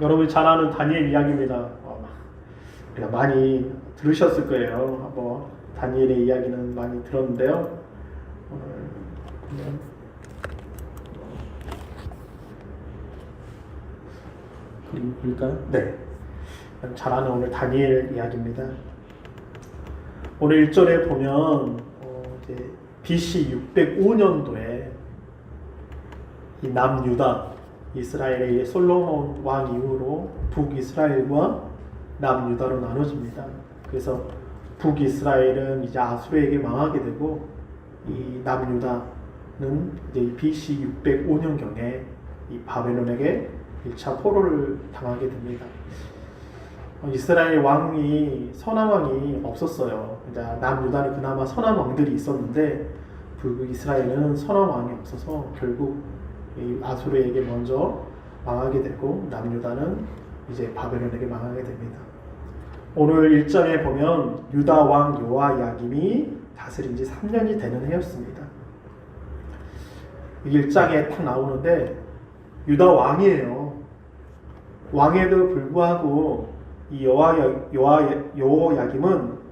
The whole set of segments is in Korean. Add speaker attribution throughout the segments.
Speaker 1: 여러분이 잘 아는 다니엘 이야기입니다. 우리가 많이 들으셨을 거예요. 다니엘의 이야기는 많이 들었는데요. 그림 볼까요? 네. 잘 아는 오늘 다니엘 이야기입니다. 오늘 1절에 보면 이제 BC 605년도에 이 남유다, 이스라엘의 솔로몬 왕 이후로 북이스라엘과 남유다로 나눠집니다. 그래서 북이스라엘은 이제 아수르에게 망하게 되고 이 남유다는 이제 BC 605년경에 이 바벨론에게 1차 포로를 당하게 됩니다. 이스라엘 왕이 선한 왕이 없었어요. 이제 남유다는 그나마 선한 왕들이 있었는데 북이스라엘은 선한 왕이 없어서 결국 이 아수르에게 먼저 망하게 되고 남유다는 이제 바벨론에게 망하게 됩니다. 오늘 1장에 보면 유다 왕 요아야김이 다스린 지 3년이 되는 해였습니다. 1장에 딱 나오는데 유다 왕이에요. 왕에도 불구하고 이 요아야김은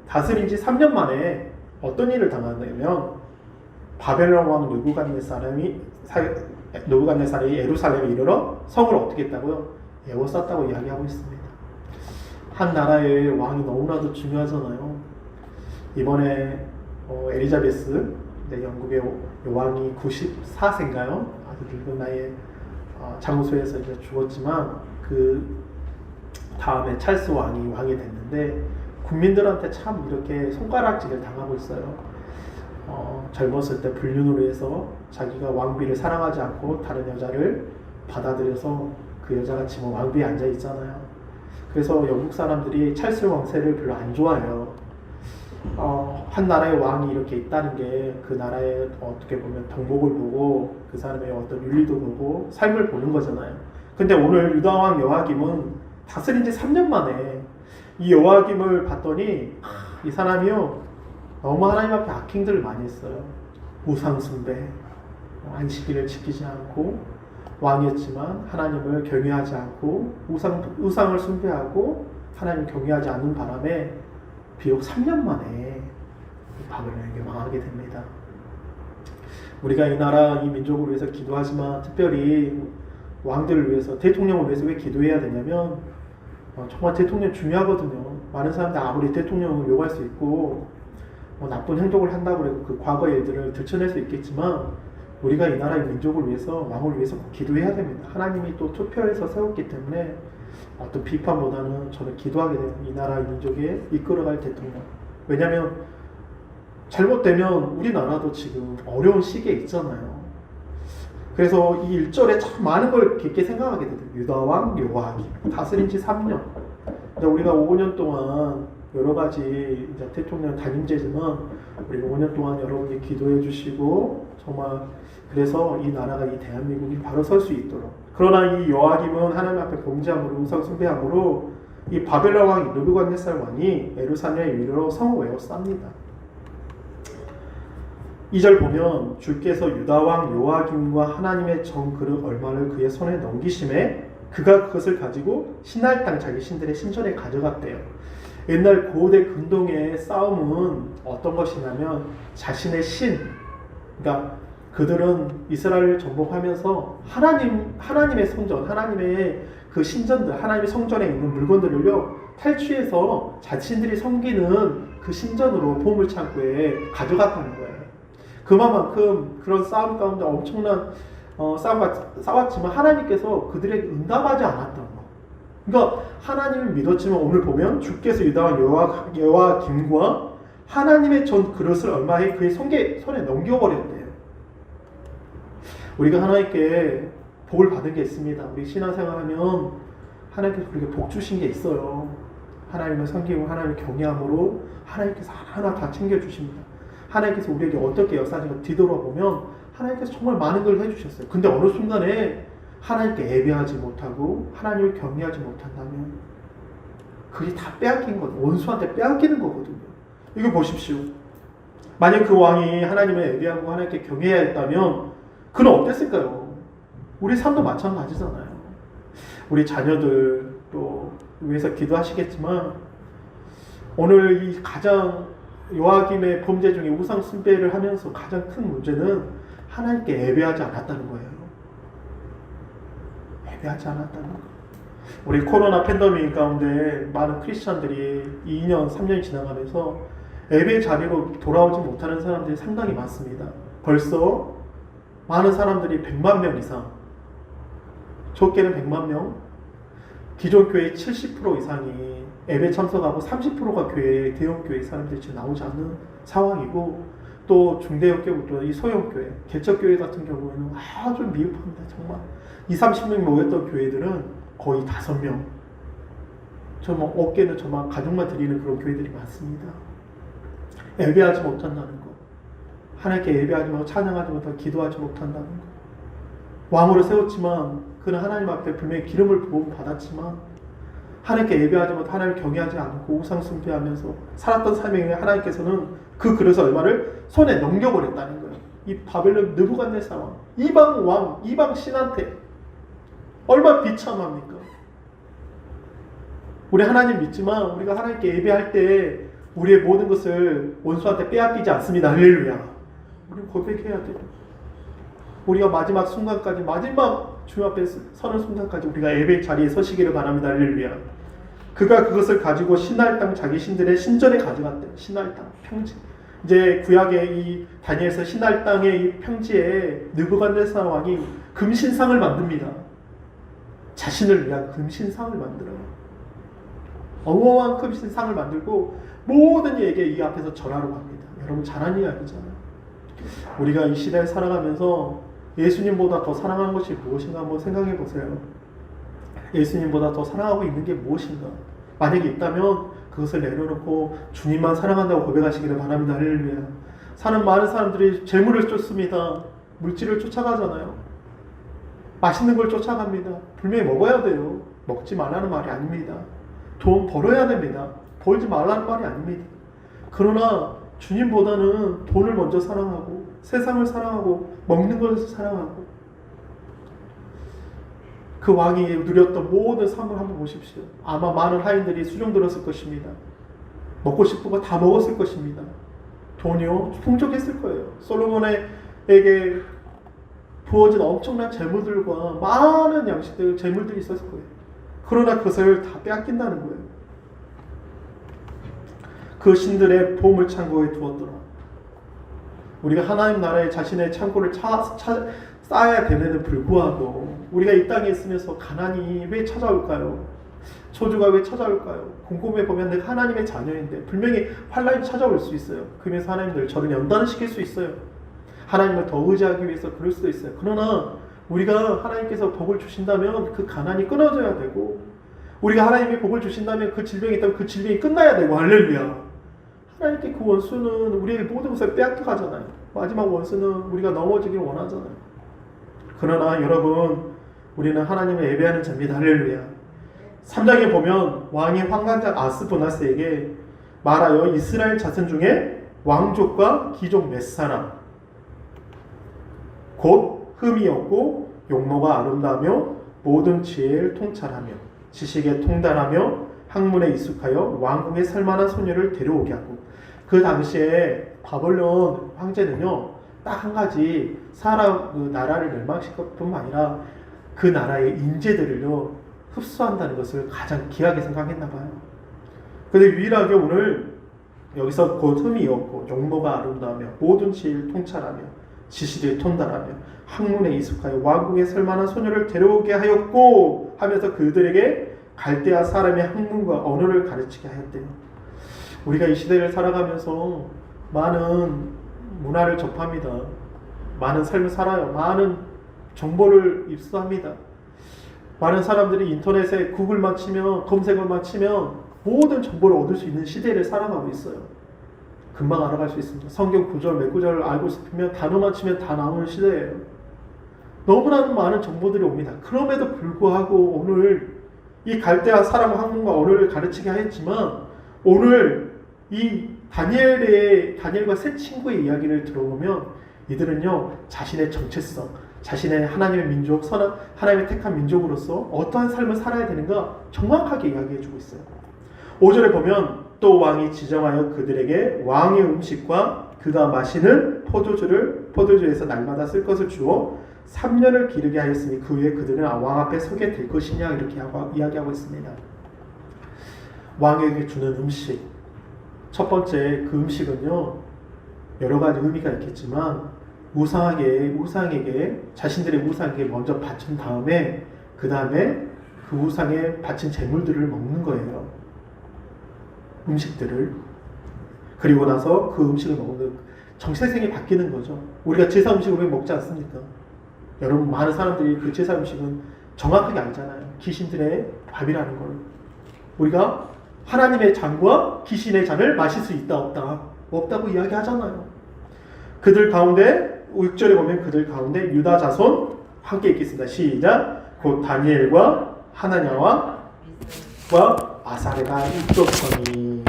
Speaker 1: 다스린 지 3년 만에 어떤 일을 당하냐면 바벨론 왕 느부갓네살이 예루살렘에 이르러 성을 어떻게 했다고요? 에워쌌다고 이야기하고 있습니다. 한 나라의 왕이 너무나도 중요하잖아요. 이번에 엘리자베스, 영국의 왕이 94세인가요? 아주 늙은 나이에 장소에서 이제 죽었지만 그 다음에 찰스 왕이 됐는데 국민들한테 참 이렇게 손가락질을 당하고 있어요. 젊었을 때 불륜으로 해서 자기가 왕비를 사랑하지 않고 다른 여자를 받아들여서 그 여자가 지금 왕비에 앉아 있잖아요. 그래서 영국 사람들이 찰스 왕세를 별로 안 좋아해요. 한 나라의 왕이 이렇게 있다는 게 그 나라의 어떻게 보면 덕목을 보고 그 사람의 어떤 윤리도 보고 삶을 보는 거잖아요. 근데 오늘 유다 왕 여호야김은 다스린 지 3년 만에 이 여호야김을 봤더니 이 사람이요 너무 하나님 앞에 악행들을 많이 했어요. 우상 숭배, 안식일을 지키지 않고 왕이었지만 하나님을 경외하지 않고 우상을 숭배하고 하나님을 경외하지 않는 바람에 비록 3년 만에 바벨론에게 망하게 됩니다. 우리가 이 나라, 이 민족을 위해서 기도하지만 특별히 왕들을 위해서, 대통령을 위해서 왜 기도해야 되냐면 정말 대통령 중요하거든요. 많은 사람들 아무리 대통령을 욕할 수 있고 나쁜 행동을 한다고 해도 그 과거 일들을 들춰낼 수 있겠지만 우리가 이 나라의 민족을 위해서, 왕을 위해서 꼭 기도해야 됩니다. 하나님이 또 투표해서 세웠기 때문에 어떤 비판보다는 저는 기도하게 돼요. 이 나라의 민족에 이끌어갈 대통령. 왜냐하면 잘못되면 우리나라도 지금 어려운 시기에 있잖아요. 그래서 이 1절에 참 많은 걸 깊게 생각하게 돼요. 유다왕 요아김 다스린 지 3년. 우리가 5년 동안 여러 가지 이제 대통령 단임제지만 우리가 5년 동안 여러분이 기도해 주시고 정말 그래서 이 나라가, 이 대한민국이 바로 설 수 있도록. 그러나 이 요아김은 하나님 앞에 범죄함으로, 우상 숭배함으로 이 바벨론 왕 느부갓네살 왕이 예루살렘에 이르러 성을 에워쌉니다. 2절 보면 주께서 유다 왕 요아김과 하나님의 정그릇 얼마를 그의 손에 넘기심에 그가 그것을 가지고 신할 땅 자기 신들의 신전에 가져갔대요. 옛날 고대 근동의 싸움은 어떤 것이냐면 자신의 신, 그러니까 그들은 이스라엘을 정복하면서 하나님의 성전, 하나님의 그 신전들, 하나님의 성전에 있는 물건들을요 탈취해서 자신들이 섬기는 그 신전으로 보물창고에 가져갔다는 거예요. 그만큼 그런 싸움 가운데 엄청난 싸웠지만 하나님께서 그들에게 응답하지 않았던 거. 그러니까 하나님을 믿었지만 오늘 보면 주께서 유다 요아김과 하나님의 전 그릇을 얼마에 그의 손에 넘겨버렸대요. 우리가 하나님께 복을 받은 게 있습니다. 우리 신앙생활하면 하나님께서 우리에게 복 주신 게 있어요. 하나님을 섬기고 하나님을 경외함으로 하나님께서 하나하나 다 챙겨주십니다. 하나님께서 우리에게 어떻게 역사하시는가 뒤돌아보면 하나님께서 정말 많은 걸 해주셨어요. 근데 어느 순간에 하나님께 예배하지 못하고 하나님을 경외하지 못한다면 그게 다 빼앗긴 거예요. 원수한테 빼앗기는 거거든요. 이거 보십시오. 만약 그 왕이 하나님을 예배하고 하나님께 경외해야 했다면 그는 어땠을까요? 우리 삶도 마찬가지잖아요. 우리 자녀들 또 위해서 기도하시겠지만 오늘 이 가장 요아김의 범죄 중에 우상 숭배를 하면서 가장 큰 문제는 하나님께 예배하지 않았다는 거예요. 예배하지 않았다는 거. 우리 코로나 팬데믹 가운데 많은 크리스천들이 2년, 3년이 지나가면서 예배 자리로 돌아오지 못하는 사람들이 상당히 많습니다. 벌써 많은 사람들이 100만 명 이상, 적게는 100만 명, 기존 교회 70% 이상이 예배 참석하고 30%가 교회, 대형교회 사람들이 지금 나오지 않는 상황이고, 또 중대형교회부터 이 소형교회, 개척교회 같은 경우에는 아주 미흡합니다. 정말 20-30명 모였던 교회들은 거의 5명, 정말 어깨는 정말 가족만 드리는 그런 교회들이 많습니다. 예배하지 못한다는 것, 하나님께 예배하지 못하고 찬양하지 못하고 기도하지 못한다는 것. 왕으로 세웠지만 그는 하나님 앞에 분명히 기름을 부음 받았지만 하나님께 예배하지 못하고 하나님을 경외하지 않고 우상 숭배하면서 살았던 삶에 하나님께서는 그 그릇 얼마를 손에 넘겨버렸다는 거예요. 이 바벨론 느부갓네살 왕, 이방 왕, 이방 신한테 얼마나 비참합니까? 우리 하나님 믿지만 우리가 하나님께 예배할 때 우리의 모든 것을 원수한테 빼앗기지 않습니다. 할렐루야. 우리는 고백해야 돼요. 우리가 마지막 순간까지, 마지막 주 앞에 서는 순간까지 우리가 예배 자리에 서시기를 바랍니다. 할렐루야. 그가 그것을 가지고 신할 땅 자기 신들의 신전에 가져갔대요. 신할 땅, 평지. 이제 구약의 이 다니엘서 신할 땅의 이 평지에 느부갓네살 왕이 금신상을 만듭니다. 자신을 위한 금신상을 만들어요. 어마어마한 금신상을 만들고 모든 이에게 이 앞에서 절하러 갑니다. 여러분 잘하는 이야기잖아요. 우리가 이 시대에 살아가면서 예수님보다 더 사랑하는 것이 무엇인가 한번 생각해 보세요. 예수님보다 더 사랑하고 있는 게 무엇인가? 만약에 있다면 그것을 내려놓고 주님만 사랑한다고 고백하시기를 바랍니다. 할렐루야. 사는 많은 사람들이 재물을 쫓습니다. 물질을 쫓아가잖아요. 맛있는 걸 쫓아갑니다. 분명히 먹어야 돼요. 먹지 말라는 말이 아닙니다. 돈 벌어야 됩니다. 벌지 말라는 말이 아닙니다. 그러나 주님보다는 돈을 먼저 사랑하고 세상을 사랑하고 먹는 것을 사랑하고 그 왕이 누렸던 모든 삶을 한번 보십시오. 아마 많은 하인들이 수종들었을 것입니다. 먹고 싶은 거 다 먹었을 것입니다. 돈이요 풍족했을 거예요. 솔로몬에게 부어진 엄청난 재물들과 많은 양식들, 재물들이 있었을 거예요. 그러나 그것을 다 빼앗긴다는 거예요. 그 신들의 보물 창고에 두었더라. 우리가 하나님 나라에 자신의 창고를 쌓아야 되는데 불구하고 우리가 이 땅에 있으면서 가난이 왜 찾아올까요? 초주가 왜 찾아올까요? 곰곰이 보면 내가 하나님의 자녀인데 분명히 환란이 찾아올 수 있어요. 그러면서 하나님들 저를 연단을 시킬 수 있어요. 하나님을 더 의지하기 위해서 그럴 수도 있어요. 그러나 우리가 하나님께서 복을 주신다면 그 가난이 끊어져야 되고, 우리가 하나님의 복을 주신다면 그 질병이 있다면 그 질병이 끝나야 되고, 할렐루야. 하나님께 그 원수는 우리에게 모든 것을 빼앗겨 가잖아요. 마지막 원수는 우리가 넘어지길 원하잖아요. 그러나 여러분, 우리는 하나님을 예배하는 자입니다. 할렐루야. 3장에 보면 왕이 환관장 아스보나스에게 말하여 이스라엘 자손 중에 왕족과 귀족 몇 사람 곧 흠이 없고 용모가 아름다우며 모든 지혜를 통찰하며 지식에 통달하며 학문에 익숙하여 왕궁에 살만한 소녀를 데려오게 하고, 그 당시에 바벨론 황제는요 딱 한 가지 그 나라를 멸망시킬 뿐만 아니라 그 나라의 인재들을요 흡수한다는 것을 가장 귀하게 생각했나 봐요. 근데 유일하게 오늘 여기서 곧 흠이 없고 용모가 아름다우며 모든 지혜를 통찰하며 지식에 통달하며 학문에 익숙하여 왕궁에 살만한 소녀를 데려오게 하였고 하면서 그들에게 갈대아 사람의 학문과 언어를 가르치게 하였대요. 우리가 이 시대를 살아가면서 많은 문화를 접합니다. 많은 삶을 살아요. 많은 정보를 입수합니다. 많은 사람들이 인터넷에 구글만 치면, 검색어만 치면 모든 정보를 얻을 수 있는 시대를 살아가고 있어요. 금방 알아갈 수 있습니다. 성경 구절, 몇 구절을 알고 싶으면 단어만 치면 다 나오는 시대예요. 너무나 많은 정보들이 옵니다. 그럼에도 불구하고 오늘 이 갈대아 사람 학문과 언어를 가르치게 하였지만, 오늘 이 다니엘과 세 친구의 이야기를 들어보면 이들은요 자신의 정체성, 자신의 하나님의 민족, 하나님의 택한 민족으로서 어떠한 삶을 살아야 되는가 정확하게 이야기해주고 있어요. 5절에 보면 또 왕이 지정하여 그들에게 왕의 음식과 그가 마시는 포도주를 포도주에서 날마다 쓸 것을 주어 3년을 기르게 하였으니 그 후에 그들은 왕 앞에 서게 될 것이냐 이렇게 이야기하고 있습니다. 왕에게 주는 음식, 첫 번째 그 음식은요 여러 가지 의미가 있겠지만 우상에게 자신들의 우상에게 먼저 바친 다음에 그 다음에 그 우상에 바친 재물들을 먹는 거예요. 음식들을. 그리고 나서 그 음식을 먹는 정체성이 바뀌는 거죠. 우리가 제사 음식을 왜 먹지 않습니까? 여러분 많은 사람들이 그 제사 음식은 정확하게 알잖아요. 귀신들의 밥이라는 걸. 우리가 하나님의 잔과 귀신의 잔을 마실 수 있다 없다? 없다고 이야기하잖아요. 그들 가운데 6절에 보면 그들 가운데 유다 자손 함께 읽겠습니다. 시작. 곧 다니엘과 하나냐와 아사레가 있었더니.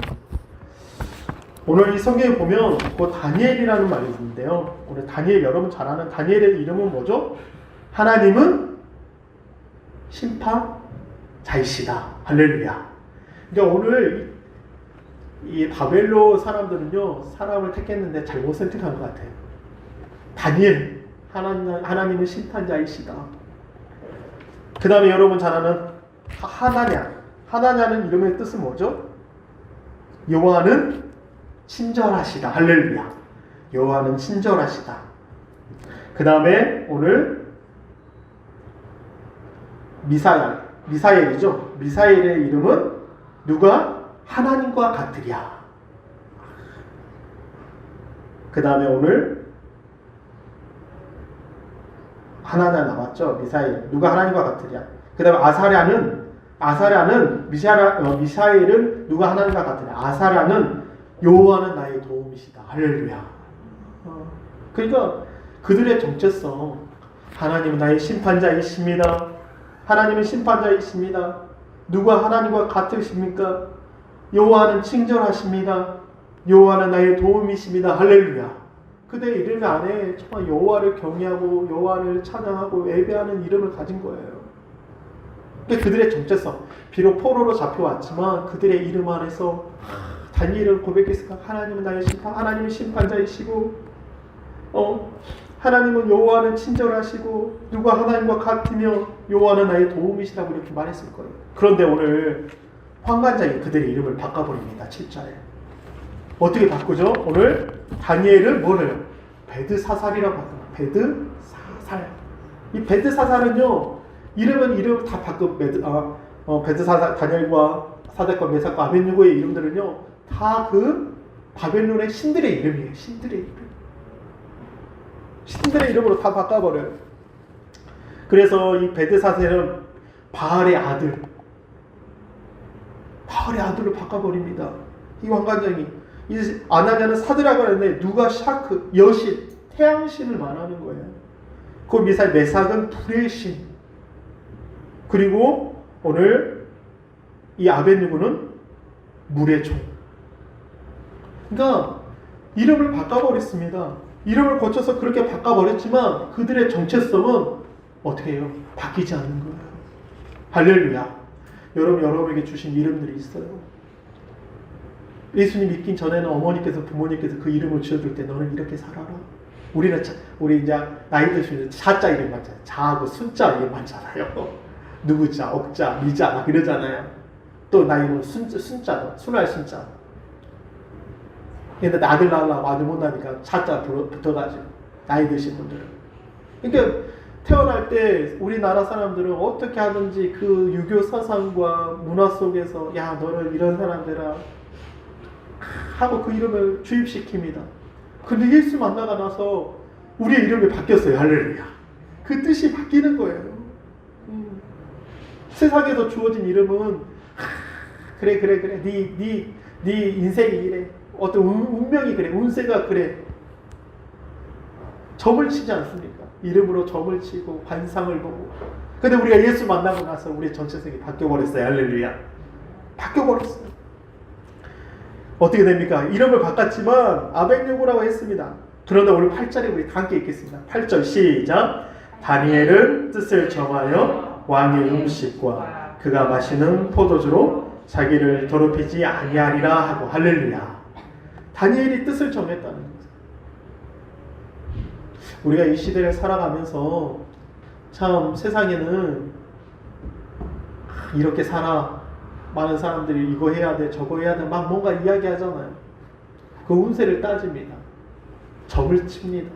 Speaker 1: 오늘 이 성경에 보면 곧 다니엘이라는 말이 있는데요. 오늘 다니엘 여러분 잘 아는 다니엘의 이름은 뭐죠? 하나님은 심판자이시다. 할렐루야. 그러니까 오늘 이 바벨론 사람들은요 사람을 택했는데 잘못 선택한 것 같아요. 다니엘 하나님은 심판자이시다. 그 다음에 여러분 잘 아는 하나냐는 이름의 뜻은 뭐죠? 여호와는 친절하시다. 할렐루야. 여호와는 친절하시다. 그 다음에 오늘 미사엘이죠. 미사엘의 이름은 누가 하나님과 같으랴. 그 다음에 오늘 하나냐 나왔죠. 미사엘. 누가 하나님과 같으랴. 그 다음에 아사랴는 미사엘은 누가 하나님과 같으랴. 아사랴는 여호와는 나의 도움이시다. 할렐루야. 그러니까 그들의 정체성, 하나님은 나의 심판자이십니다. 하나님은 심판자이십니다. 누가 하나님과 같으십니까? 여호와는 친절하십니다. 여호와는 나의 도움이십니다. 할렐루야. 그들의 이름 안에 정말 여호와를 경외하고 여호와를 찬양하고 예배하는 이름을 가진 거예요. 그들의 정체성, 비록 포로로 잡혀왔지만 그들의 이름 안에서 다니엘은 고백했을까? 하나님은 나의 하나님은 심판자이시고, 하나님은 여호와는 친절하시고, 누가 하나님과 같으며 여호와는 나의 도움이시라고 이렇게 말했을 거예요. 그런데 오늘 환관장이 그들의 이름을 바꿔버립니다. 7절에 어떻게 바꾸죠? 오늘 다니엘은 뭐래요? 베드사살이라고 바꿔요. 베드사살. 이 베드사살은요 이름 다 바꿔. 베드사살, 다니엘과 사덱과 메삭과 아벤누고의 이름들은요 다 그 바벨론의 신들의 이름이에요. 신들의 이름으로 다 바꿔버려요. 그래서 이 베드사셀은 바알의 아들로 바꿔버립니다. 이 왕관장이. 이 아나냐는 사드라고 하는데 누가 샤크, 여신, 태양신을 말하는 거예요. 그 미사엘 메삭은 불의 신. 그리고 오늘 이 아벤누고는 물의 종. 그러니까 이름을 바꿔버렸습니다. 이름을 고쳐서 그렇게 바꿔버렸지만 그들의 정체성은 어떻게 해요? 바뀌지 않는 거예요. 할렐루야. 여러분에게 주신 이름들이 있어요. 예수님 믿긴 전에는 어머니께서 부모님께서 그 이름을 지어줄 때 너는 이렇게 살아라. 우리 이제 나이 드시면 자자 이름 맞잖아요. 자하고 순자 이름 맞잖아요. 누구자, 억자, 미자 막 이러잖아요. 또 나이는 순자, 순할 순자. 근데 아들 낳으려고 아들 못 낳으니까 자자 붙어가지고 나이 드신 분들은. 그러니까 태어날 때 우리나라 사람들은 어떻게 하든지 그 유교 사상과 문화 속에서 야 너는 이런 사람들아 하고 그 이름을 주입시킵니다. 근데 예수 만나고 나서 우리의 이름이 바뀌었어요. 할렐루야. 그 뜻이 바뀌는 거예요. 세상에서 주어진 이름은 그래 네 인생이 이래. 어떤 운명이 그래. 운세가 그래. 점을 치지 않습니까? 이름으로 점을 치고 관상을 보고. 근데 우리가 예수 만나고 나서 우리의 전체성이 바뀌어버렸어요. 할렐루야. 바뀌어버렸어요. 어떻게 됩니까? 이름을 바꿨지만 아벤누고라고 했습니다. 그런데 오늘 8절에 우리 함께 읽겠습니다. 8절 시작. 다니엘은 뜻을 정하여 왕의 음식과 그가 마시는 포도주로 자기를 더럽히지 아니하리라 하고. 할렐루야. 다니엘이 뜻을 정했다는 거예요. 우리가 이 시대를 살아가면서 참 세상에는 이렇게 살아, 많은 사람들이 이거 해야 돼 저거 해야 돼 막 뭔가 이야기하잖아요. 그 운세를 따집니다. 점을 칩니다.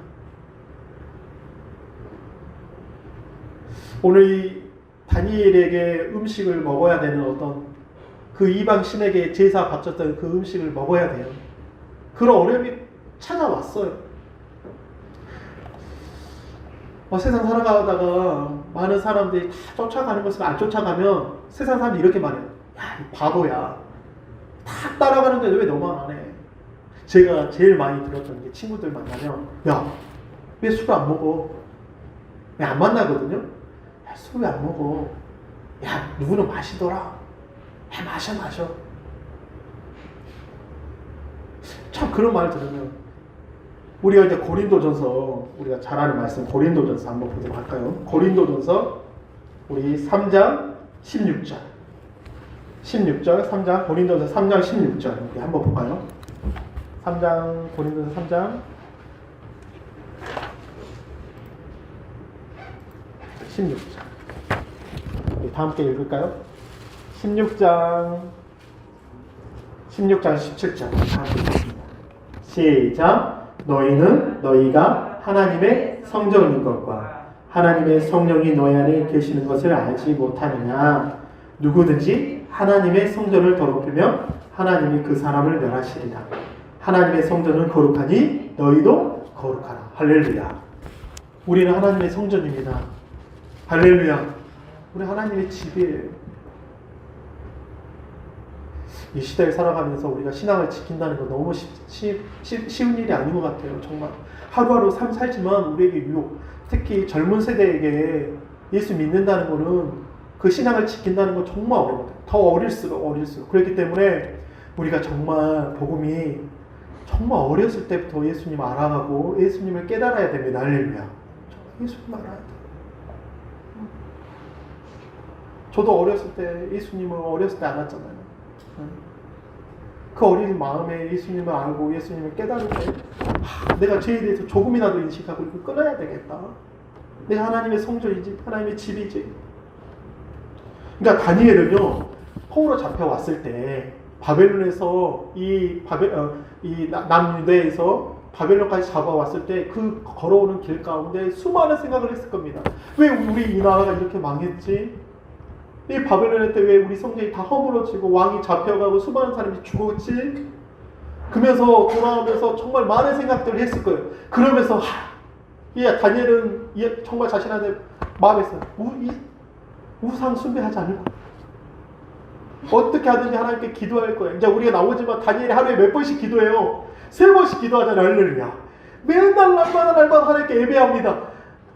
Speaker 1: 오늘 이 다니엘에게 음식을 먹어야 되는 어떤 그 이방 신에게 제사 바쳤던 그 음식을 먹어야 돼요. 그런 어려움이 찾아왔어요. 세상 살아가다가 많은 사람들이 다 쫓아가는 것을 안 쫓아가면 세상 사람들이 이렇게 말해요. 야, 이 바보야. 다 따라가는데 왜 너만 안 해? 제가 제일 많이 들었던 게 친구들 만나면 야, 왜 술을 안 먹어? 왜 안 만나거든요? 야, 술 왜 안 먹어? 야, 누구는 마시더라. 야, 마셔. 참 그런 말 들으면 우리가 이제 고린도전서, 우리가 잘 아는 말씀 고린도전서 한번 보도록 할까요? 고린도전서 우리 3장 16절 3장 고린도전서 3장 16절 우리 한번 볼까요? 3장 고린도전서 3장 16절 우리 다 함께 읽을까요? 16장 17절 시작. 너희는 너희가 하나님의 성전인 것과 하나님의 성령이 너희 안에 계시는 것을 알지 못하느냐. 누구든지 하나님의 성전을 더럽히면 하나님이 그 사람을 멸하시리라. 하나님의 성전은 거룩하니 너희도 거룩하라. 할렐루야. 우리는 하나님의 성전입니다. 할렐루야. 우리 하나님의 집이에요. 이 시대를 살아가면서 우리가 신앙을 지킨다는 건 너무 쉬운 일이 아닌 것 같아요. 정말 하루하루 삶 살지만 우리에게 유혹, 특히 젊은 세대에게 예수 믿는다는 거는 그 신앙을 지킨다는 건 정말 어려워요. 더 어릴수록 그렇기 때문에 우리가 정말 복음이 정말 어렸을 때부터 예수님 알아가고 예수님을 깨달아야 됩니다. 할렐루야. 정말 예수님 알아야 돼요. 저도 어렸을 때 예수님을 어렸을 때 알았잖아요. 그 어린 마음에 예수님을 알고 예수님을 깨달을 때 내가 죄에 대해서 조금이라도 인식하고 이거 끊어야 되겠다. 내가 하나님의 성전이지, 하나님의 집이지. 그러니까 다니엘은요, 포로로 잡혀왔을 때 바벨론에서 남유대에서 바벨론까지 잡아왔을 때 그 걸어오는 길 가운데 수많은 생각을 했을 겁니다. 왜 우리 이 나라가 이렇게 망했지? 이 바벨론에 때 왜 우리 성전이 다 허물어지고 왕이 잡혀가고 수많은 사람이 죽었지? 그러면서 돌아오면서 정말 많은 생각들을 했을 거예요. 그러면서 다니엘은 정말 자신한테 마음에 있어요. 우상 숭배하지 않을 거야. 어떻게 하든지 하나님께 기도할 거야. 이제 우리가 나오지만 다니엘이 하루에 몇 번씩 기도해요. 3번씩 기도하잖아요. 할렐루야. 맨날 날마다 하나님께 예배합니다.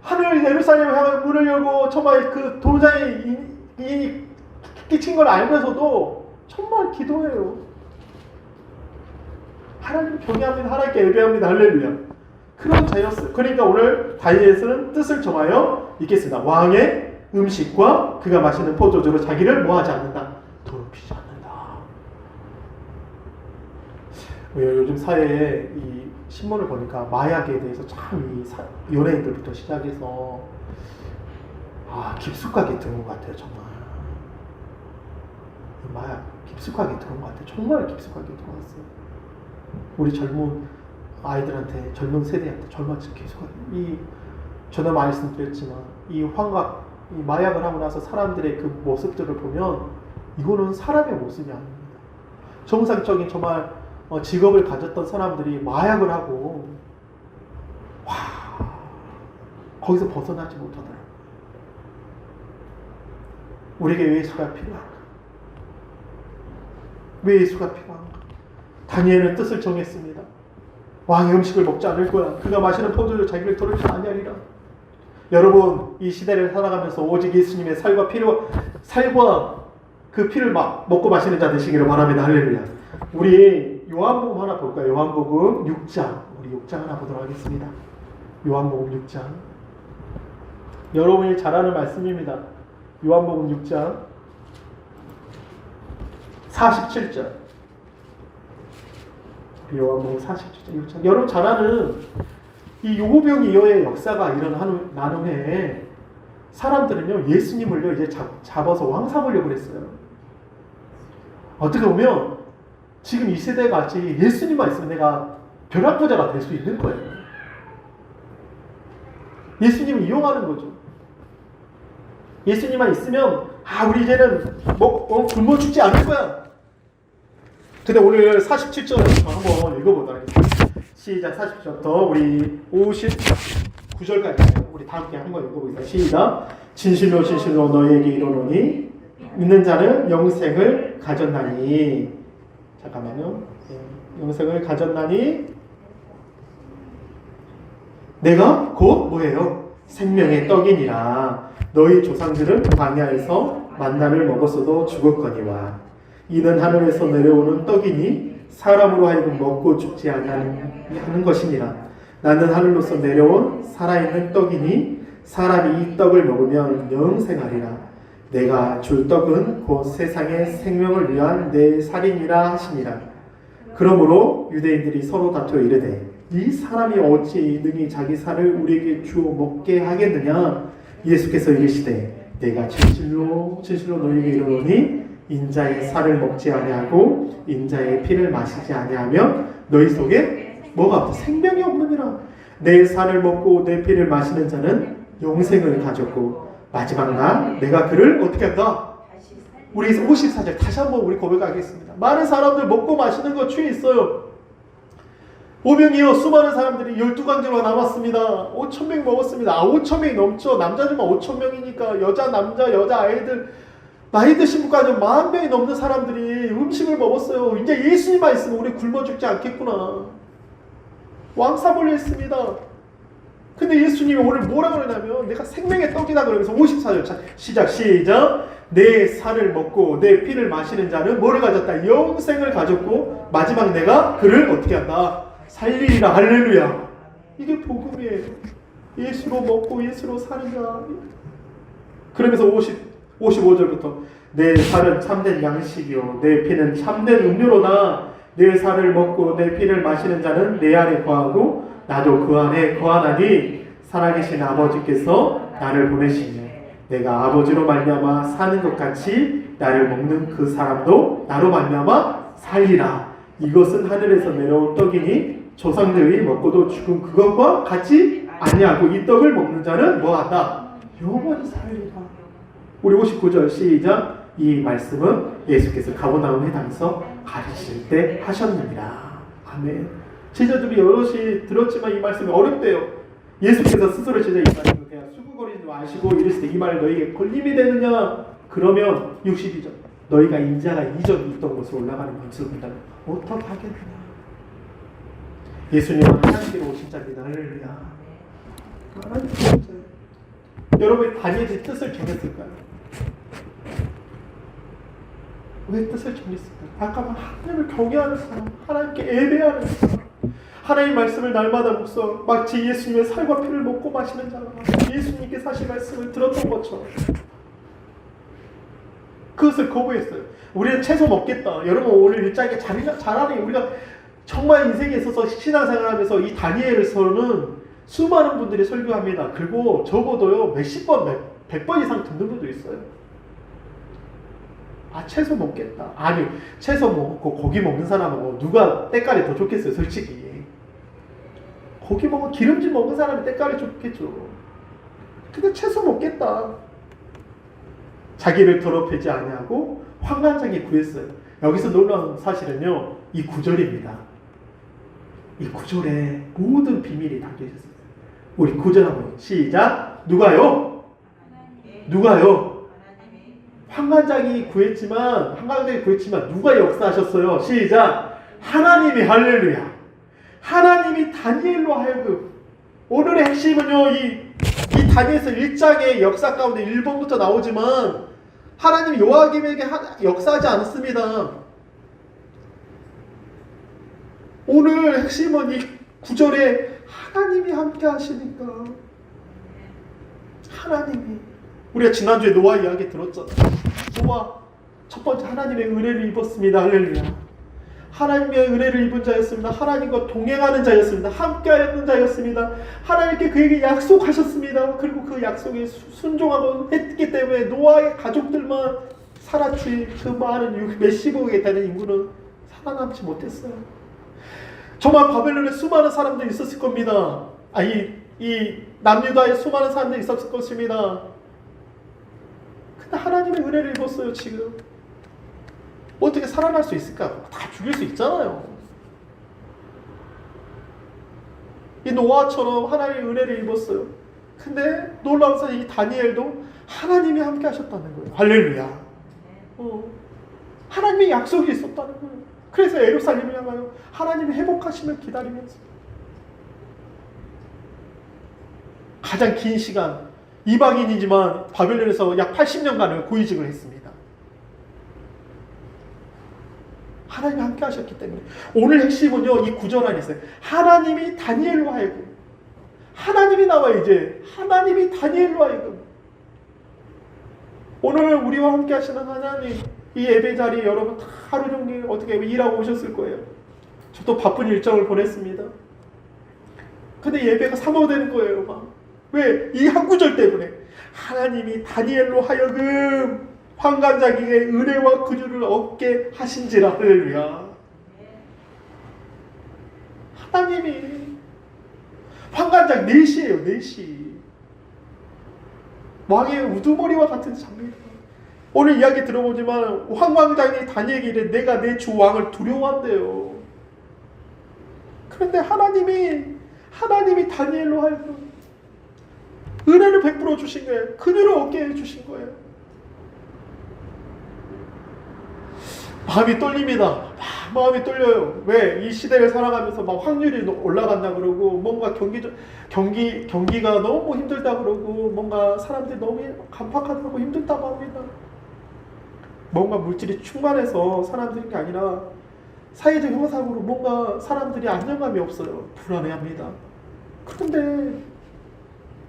Speaker 1: 하늘 예루살렘을 향해 문을 열고 정말 그 도장에 이 끼친 걸 알면서도 정말 기도해요. 하나님 경외합니다. 하나님께 예배합니다. 할렐루야. 그런 자였어요. 그러니까 오늘 다니엘은 뜻을 정하여 읽겠습니다. 왕의 음식과 그가 마시는 포도주로 자기를 뭐하지 않는다? 더럽히지 않는다. 요즘 사회에 이 신문을 보니까 마약에 대해서 참 이 연예인들부터 시작해서 깊숙하게 들은 것 같아요. 정말 마약 깊숙하게 들은 것 같아요. 정말 깊숙하게 들어왔어요. 우리 젊은 아이들한테, 젊은 세대한테 깊숙하게 전에 말씀드렸지만 이 환각, 이 마약을 하고 나서 사람들의 그 모습들을 보면 이거는 사람의 모습이 아닙니다. 정상적인 정말 직업을 가졌던 사람들이 마약을 하고 거기서 벗어나지 못하더라고요. 우리에게 예수가 필요한가? 왜 예수가 필요한가? 다니엘은 뜻을 정했습니다. 왕의 음식을 먹지 않을 거야. 그가 마시는 포도주 자기를 더럽히지 아니하리라. 여러분, 이 시대를 살아가면서 오직 예수님의 살과 그 피를 먹고 마시는 자 되시기를 바랍니다. 할렐루야. 우리 요한복음 하나 볼까요? 요한복음 6장. 우리 6장 하나 보도록 하겠습니다. 요한복음 6장. 여러분이 잘 아는 말씀입니다. 요한복음 6장 47절. 요한복음 47장 6장. 여러분 잘 아는 이 요고병이어의 역사가 일어나는 나눔에 사람들은요 예수님을요 이제 잡아서 왕 삼으려고 그랬어요. 어떻게 보면 지금 이 세대 같이 예수님만 있으면 내가 벼락부자가 될 수 있는 거예요. 예수님을 이용하는 거죠. 예수님만 있으면 우리 이제는 굶어 죽지 않을 거야. 근데 오늘 47절부터 한번 읽어보도록 하겠습니다. 시작. 47절부터 우리 59절까지 우리 다 함께 한번 읽어보겠습니다. 시작. 진실로 진실로 너희에게 이르노니 믿는 자는 영생을 가졌나니. 잠깐만요. 영생을 가졌나니 내가 곧 뭐예요? 생명의 떡이니라. 너희 조상들은 광야에서 만나를 먹었어도 죽었거니와 이는 하늘에서 내려오는 떡이니 사람으로 하여금 먹고 죽지 아니하는 것이니라. 나는 하늘로서 내려온 살아있는 떡이니 사람이 이 떡을 먹으면 영생하리라. 내가 줄 떡은 곧 세상의 생명을 위한 내 살이니라 하시니라. 그러므로 유대인들이 서로 다투어 이르되 이 사람이 어찌 능히 자기 살을 우리에게 주어 먹게 하겠느냐. 예수께서 이르시되 내가 진실로 진실로 너희에게 이르노니 인자의 살을 먹지 아니하고 인자의 피를 마시지 아니하면 너희 속에 뭐가 없다? 생명이 없느니라. 내 살을 먹고 내 피를 마시는 자는 영생을 가졌고 마지막 날 내가 그를 어떻게 한다? 우리 54절 다시 한번 우리 고백하겠습니다. 많은 사람들 먹고 마시는 거 취해 있어요. 오병이어 수많은 사람들이 12강제로 남았습니다. 5,000명 먹었습니다. 5,000명이 넘죠. 남자들만 5,000명이니까 여자, 남자, 여자, 아이들 나이 드신 분까지 10,000명이 넘는 사람들이 음식을 먹었어요. 이제 예수님만 있으면 우리 굶어 죽지 않겠구나. 왕사벌려 했습니다. 근데 예수님이 오늘 뭐라 그러냐면 내가 생명의 떡이다 그러면서 54절 시작. 내 살을 먹고 내 피를 마시는 자는 뭐를 가졌다? 영생을 가졌고 마지막 내가 그를 어떻게 한다? 살리리라. 할렐루야. 이게 복음이에요. 예수로 먹고 예수로 사는 자. 그러면서 55절부터 내 살은 참된 양식이요 내 피는 참된 음료로나 내 살을 먹고 내 피를 마시는 자는 내 안에 거하고 나도 그 안에 거하나니 살아계신 아버지께서 나를 보내시며 내가 아버지로 말미암아 사는 것 같이 나를 먹는 그 사람도 나로 말미암아 살리라. 이것은 하늘에서 내려온 떡이니 조상들이 먹고도 죽은 그것과 같이 아니하고 이 떡을 먹는 자는 뭐한다? 영원히 살리라. 우리 59절 시작. 이 말씀은 예수께서 가버나움 회당에서 가르치실 때 하셨느니라. 아멘. 제자들이 여럿이 들었지만 이 말씀이 어렵대요. 예수께서 스스로 제자 이 말씀을 그냥 수구거리지 마시고 이르시되 이 말이 너희에게 걸림이 되느냐. 그러면 62절 너희가 인자가 이전 있던 곳으로 올라가는 것을 본다면 어떻게 하겠느냐. 예수님은 하나님께로 오신 자입니다. 할렐루야. 하나님 진짜예요. 여러분이 다니엘의 뜻을 정했을까요? 왜 뜻을 정했을까요? 아까 하나님을 경외하는 사람, 하나님께 예배하는 사람, 하나님 말씀을 날마다 묵상, 마치 예수님의 살과 피를 먹고 마시는 자가 예수님께 사실 말씀을 들었던 것처럼 그것을 거부했어요. 우리는 채소 먹겠다. 여러분 오늘 일장에 잘하니 우리가 정말 인생에 있어서 신앙생활하면서 이 다니엘에서는 수많은 분들이 설교합니다. 그리고 적어도요 몇십 번, 100번 이상 듣는 분도 있어요. 채소 먹겠다. 아니 채소 먹고 고기 먹는 사람하고 누가 때깔이 더 좋겠어요. 솔직히 고기 먹고 기름진 먹는 사람이 때깔이 좋겠죠. 근데 채소 먹겠다. 자기를 더럽히지 아니하고 환관장이 구했어요. 여기서 놀라운 사실은요 이 구절입니다. 이 구절에 모든 비밀이 담겨 있었어요. 우리 구절 한번 시작. 누가요? 누가요? 환관장이 구했지만 누가 역사하셨어요? 시작. 하나님이. 할렐루야. 하나님이 다니엘로 하여금. 오늘의 핵심은요 이 다니엘서 1장의 역사 가운데 1번부터 나오지만 하나님이 요아김에게 역사하지 않습니다. 오늘 핵심은 이 구절에 하나님이 함께 하시니까 하나님이, 우리가 지난주에 노아 이야기 들었잖아요. 노아 첫 번째 하나님의 은혜를 입었습니다. 할렐루야. 하나님의 은혜를 입은 자였습니다. 하나님과 동행하는 자였습니다. 함께하는 자였습니다. 하나님께 그에게 약속하셨습니다. 그리고 그 약속에 순종하고 했기 때문에 노아의 가족들만 살았지, 그 많은 몇십억에 되는 인구는 살아남지 못했어요. 정말 바벨론에 수많은 사람들이 있었을 겁니다. 이 남유다에 수많은 사람들이 있었을 것입니다. 근데 하나님의 은혜를 입었어요. 지금 어떻게 살아날 수 있을까? 다 죽일 수 있잖아요. 이 노아처럼 하나님의 은혜를 입었어요. 근데 놀라운 사실 이 다니엘도 하나님이 함께 하셨다는 거예요. 할렐루야. 하나님의 약속이 있었다는 거예요. 그래서 예루살렘을 향하여 하나님의 회복하심을 기다리면서 가장 긴 시간, 이방인이지만 바벨론에서 약 80년간을 고위직을 했습니다. 하나님이 함께 하셨기 때문에. 오늘 핵심은요, 이 구절 안에 있어요. 하나님이 다니엘로 하여금, 하나님이 나와 이제 하나님이 다니엘로 하여금, 오늘 우리와 함께 하시는 하나님, 이 예배 자리에 여러분 다 하루 종일 어떻게 일하고 오셨을 거예요. 저도 바쁜 일정을 보냈습니다. 근데 예배가 사모되는 거예요. 막. 왜? 이 한 구절 때문에. 하나님이 다니엘로 하여금 환관자에게 은혜와 근유를 얻게 하신지라. 할렐루야. 하나님이 환관장 4시예요. 4시. 왕의 우두머리와 같은 장면이에요. 오늘 이야기 들어보지만 황왕장이 다니엘에게 이래, 내가 내 주 왕을 두려워한대요. 그런데 하나님이 다니엘로 하여금 은혜를 베풀어 주신 거예요. 근유를 얻게 해주신 거예요. 마음이 떨립니다. 마음이 떨려요. 왜? 이 시대를 살아가면서 막 확률이 올라간다 그러고, 뭔가 경기가 너무 힘들다 그러고, 뭔가 사람들이 너무 간팍하다고 힘들다고 합니다. 뭔가 물질이 충만해서 사람들이 게 아니라 사회적 형상으로 뭔가 사람들이 안정감이 없어요. 불안해합니다. 그런데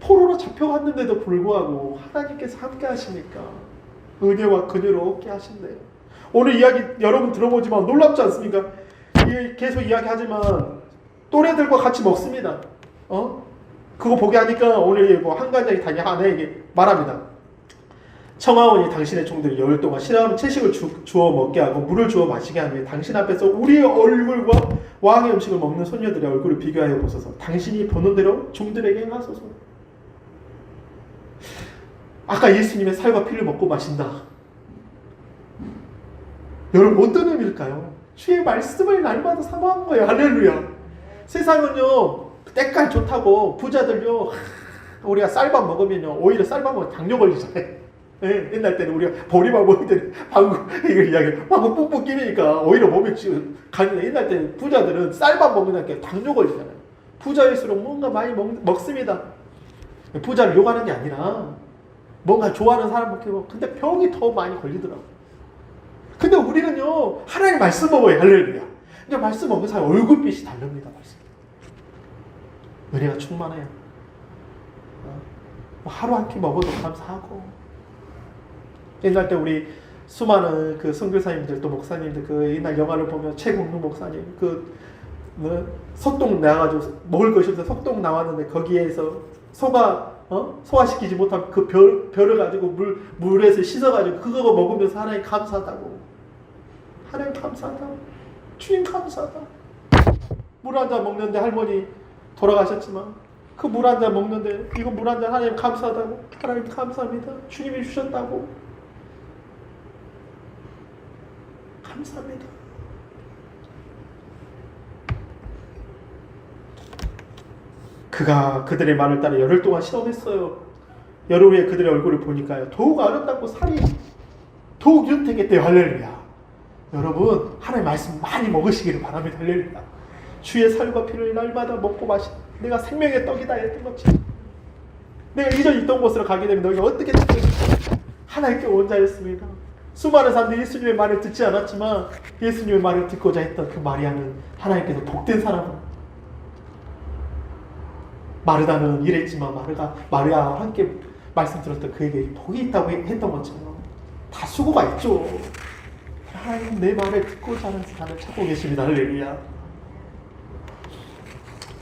Speaker 1: 포로로 잡혀갔는데도 불구하고 하나님께서 함께 하시니까 은혜와 근유를 얻게 하신대요. 오늘 이야기 여러분 들어보지만 놀랍지 않습니까? 계속 이야기하지만 또래들과 같이 먹습니다. 그거 보게 하니까 오늘 뭐 한 가지 아내에게 말합니다. 청하오니 당신의 종들이 열흘 동안 채식을 주어 먹게 하고 물을 주어 마시게 하며 당신 앞에서 우리의 얼굴과 왕의 음식을 먹는 소녀들의 얼굴을 비교하여 보소서. 당신이 보는 대로 종들에게 행하소서. 아까 예수님의 살과 피를 먹고 마신다. 여러분 어떤 의미일까요? 주의 말씀을 날마다 사모하는 거예요. 할렐루야. 세상은요 때깔 좋다고 부자들요 우리가 쌀밥 먹으면요 오히려 쌀밥 먹으면 당뇨 걸리잖아요. 네, 옛날 때는 우리가 보리밥 먹을 때는 방구 이걸 이야기 방구 뿜뿜 끼니까 오히려 몸에 가는데, 옛날 때는 부자들은 쌀밥 먹으니까 당뇨 걸리잖아요. 부자일수록 뭔가 많이 먹습니다. 부자를 욕하는 게 아니라 뭔가 좋아하는 사람 먹고, 근데 병이 더 많이 걸리더라고. 근데 우리는요 하나님 말씀 먹어요. 할렐루야. 근데 말씀 먹는 사람 얼굴빛이 다릅니다. 말씀. 은혜가 충만해요. 하루 한 끼 먹어도 감사하고. 옛날 때 우리 수많은 그 선교사님들 또 목사님들 그 옛날 영화를 보면 최국루 목사님 석동 나와가지고 먹을 것이 없어서 석동 나왔는데 거기에서 소화시키지 못한 그 벼를 가지고 물에서 씻어가지고 그거 먹으면서 하나님 감사하다고. 하나님 감사하다고. 주님 감사하다. 물 한 잔 먹는데 할머니 돌아가셨지만 그 물 한 잔 먹는데 이거 물 한 잔 하나님 감사하다고. 하나님 감사합니다. 주님이 주셨다고. 감사합니다. 그가 그들의 말을 따라 열흘 동안 시험했어요. 열흘 후에 그들의 얼굴을 보니까요 더욱 아름답고 살이 더욱 윤택했대요. 할렐루야. 여러분 하나님 말씀 많이 먹으시기를 바랍니다. 할렐루야. 주의 살과 피를 날마다 먹고 마시 내가 생명의 떡이다 했던 것처럼 내가 이전 있던 곳으로 가게 되면 너희가 어떻게 하나님께 온 자였습니다. 수많은 사람들이 예수님의 말을 듣지 않았지만 예수님의 말을 듣고자 했던 그 마리아는 하나님께서 복된 사람은 마르다는 이랬지만 마리아와 함께 말씀 들었던 그에게 복이 있다고 했던 것처럼 다 수고가 있죠. 하나님 내 말을 듣고자 하는 사람을 찾고 계십니다. 할렐루야.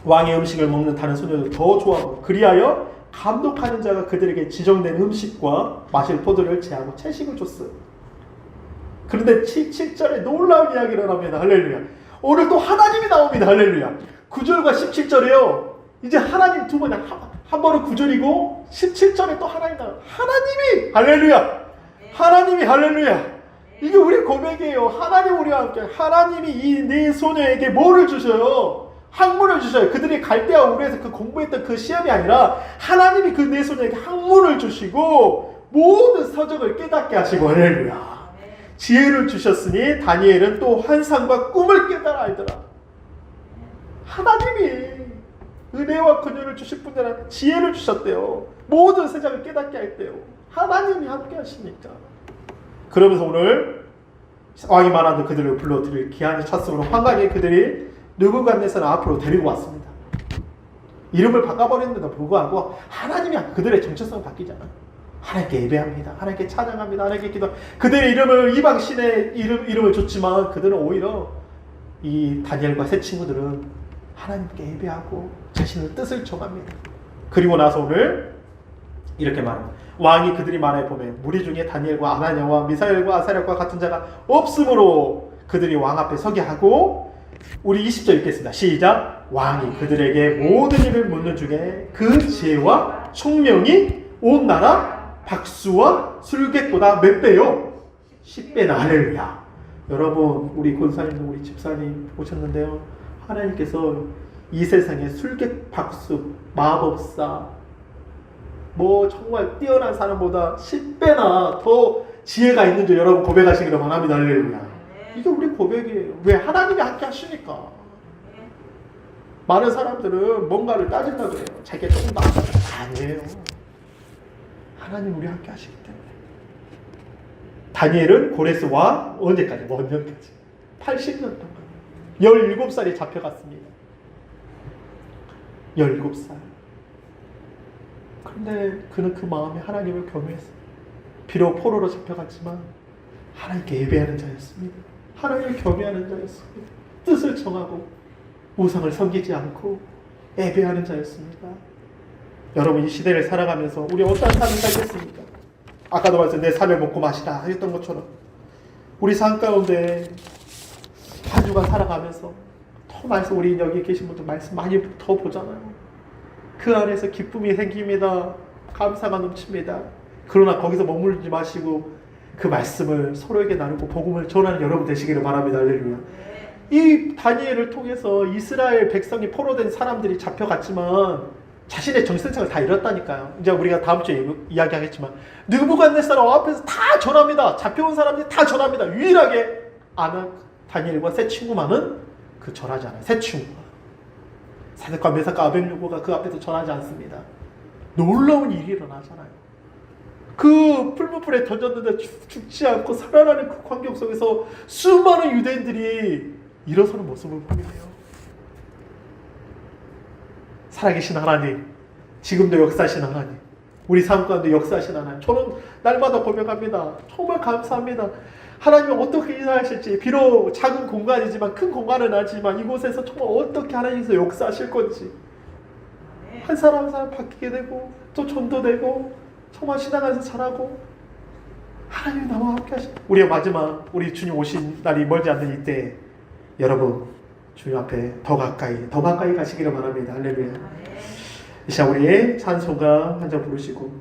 Speaker 1: 왕의 음식을 먹는 다른 소녀도 더 좋아하고 그리하여 감독하는 자가 그들에게 지정된 음식과 마실 포도를 제하고 채식을 줬어요. 그런데 7절에 놀라운 이야기를 합니다. 할렐루야. 오늘 또 하나님이 나옵니다. 할렐루야. 9절과 17절에요. 이제 하나님 두 번에 한 번은 9절이고 17절에 또 하나님 나와요. 하나님이 할렐루야. 하나님이 할렐루야. 이게 우리 고백이에요. 하나님 우리와 함께. 하나님이 이 네 소녀에게 뭐를 주셔요? 학문을 주셔요. 그들이 갈대아 우르에서 그 공부했던 그 시험이 아니라 하나님이 그 네 소녀에게 학문을 주시고 모든 서적을 깨닫게 하시고 할렐루야. 지혜를 주셨으니 다니엘은 또 환상과 꿈을 깨달아 알더라. 하나님이 은혜와 근육을 주실 뿐 아니라 지혜를 주셨대요. 모든 세상을 깨닫게 했대요. 하나님이 함께 하시니까. 그러면서 오늘 왕이 말하는 그들을 불러들일 기한이 찼으므로 환관이 그들이 느부갓네살 앞으로 데리고 왔습니다. 이름을 바꿔버렸는데도 불구하고 하나님이 그들의 정체성을 바뀌잖아. 하나님께 예배합니다. 하나님께 찬양합니다. 하나님께 기도. 그들의 이름을 이방 신의 이름을 줬지만 그들은 오히려 이 다니엘과 세 친구들은 하나님께 예배하고 자신의 뜻을 정합니다. 그리고 나서 오늘 이렇게 말합니다. 왕이 그들이 말해 보면 무리 중에 다니엘과 아나니아와 미사엘과 아사랴과 같은 자가 없으므로 그들이 왕 앞에 서게 하고 우리 20절 읽겠습니다. 시작. 왕이 그들에게 모든 일을 묻는 중에 그 지혜와 총명이 온 나라 박수와 술객보다 몇 배요? 10배나. 할렐루야. 여러분 우리 권사님 우리 집사님 오셨는데요. 하나님께서 이 세상에 술객 박수 마법사 뭐 정말 뛰어난 사람보다 10배나 더 지혜가 있는 줄 여러분 고백하시기를 바랍니다. 할렐루야. 이게 우리 고백이에요. 왜? 하나님이 함께 하시니까. 많은 사람들은 뭔가를 따진다고 해요. 자기가 조금 더 아니에요. 하나님 우리 함께 하시기 때문에. 다니엘은 고레스와 언제까지? 몇 년까지? 80년 동안 17살이 잡혀갔습니다. 17살. 그런데 그는 그 마음에 하나님을 경외했어요. 비록 포로로 잡혀갔지만 하나님께 예배하는 자였습니다. 하나님을 경외하는 자였습니다. 뜻을 정하고 우상을 섬기지 않고 예배하는 자였습니다. 여러분 이 시대를 살아가면서 우리 어떤 삶을 살겠습니까? 아까도 말씀 내 삶을 먹고 마시라 했던 것처럼 우리 삶 가운데 한 주간 살아가면서 더 말씀 우리 여기 계신 분들 말씀 많이 더 보잖아요. 그 안에서 기쁨이 생깁니다. 감사가 넘칩니다. 그러나 거기서 머물지 마시고 그 말씀을 서로에게 나누고 복음을 전하는 여러분 되시기를 바랍니다. 할렐루야. 이 다니엘을 통해서 이스라엘 백성이 포로된 사람들이 잡혀갔지만 자신의 정신성을 다 잃었다니까요. 이제 우리가 다음 주에 이야기하겠지만 느부갓네살 앞에서 다 전합니다. 잡혀온 사람들이 다 전합니다. 유일하게 아는 다니엘과 세 친구만은 그 전하지 않아요. 세 친구가 사드과 메삭과 아벳느고가 그 앞에서 전하지 않습니다. 놀라운 일이 일어나잖아요. 그 풀무불에 던졌는데 죽지 않고 살아나는 그 광경 속에서 수많은 유대인들이 일어서는 모습을 보게 돼요. 살아계신 하나님, 지금도 역사하신 하나님, 우리 삶 가운데 역사하신 하나님, 저는 날마다 고백합니다. 정말 감사합니다. 하나님이 어떻게 인사하실지, 비록 작은 공간이지만 큰 공간은 아니지만 이곳에서 정말 어떻게 하나님께서 역사하실 건지 한 사람 한 사람 바뀌게 되고 또 전도되고 정말 신앙 안에서 자라고 하나님이 나와 함께 하시. 우리의 마지막 우리 주님 오신 날이 멀지 않는 이때 여러분 주님 앞에 더 가까이 가시기를 바랍니다. 할렐루야. 이 시간 우리 찬송가 한 장 부르시고